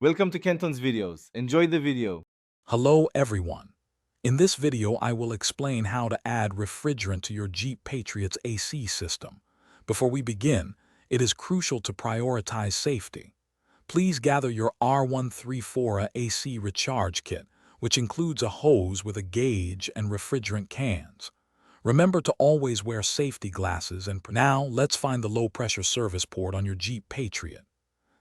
Welcome to Kenton's videos. Enjoy the video. Hello everyone. In this video I will explain how to add refrigerant to your Jeep Patriot's AC system. Before we begin, it is crucial to prioritize safety. Please gather your R134 AC recharge kit, which includes a hose with a gauge and refrigerant cans. Remember to always wear safety glasses and now let's find the low-pressure service port on your Jeep Patriot.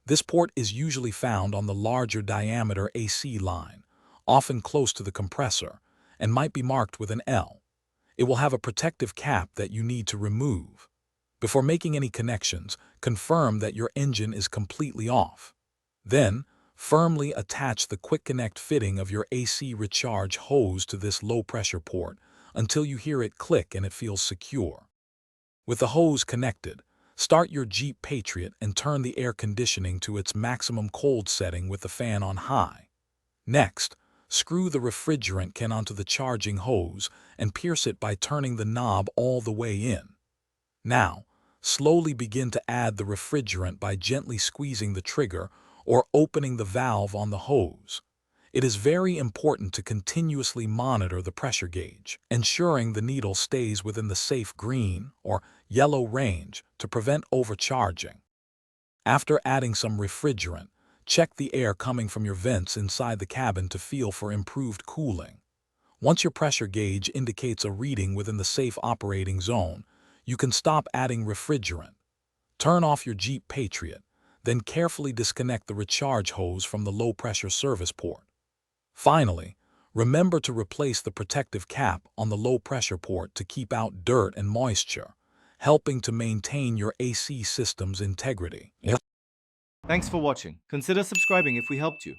This port is usually found on the larger diameter AC line, often close to the compressor, and might be marked with an L. It will have a protective cap that you need to remove. Before making any connections, confirm that your engine is completely off. Then, firmly attach the quick connect fitting of your AC recharge hose to this low-pressure port until you hear it click and it feels secure. With the hose connected, start your Jeep Patriot and turn the air conditioning to its maximum cold setting with the fan on high. Next, screw the refrigerant can onto the charging hose and pierce it by turning the knob all the way in. Now, slowly begin to add the refrigerant by gently squeezing the trigger or opening the valve on the hose. It is very important to continuously monitor the pressure gauge, ensuring the needle stays within the safe green or yellow range to prevent overcharging. After adding some refrigerant, check the air coming from your vents inside the cabin to feel for improved cooling. Once your pressure gauge indicates a reading within the safe operating zone, you can stop adding refrigerant. Turn off your Jeep Patriot, then carefully disconnect the recharge hose from the low-pressure service port. Finally, remember to replace the protective cap on the low-pressure port to keep out dirt and moisture, helping to maintain your AC system's integrity. Thanks for watching. Consider subscribing if we helped you.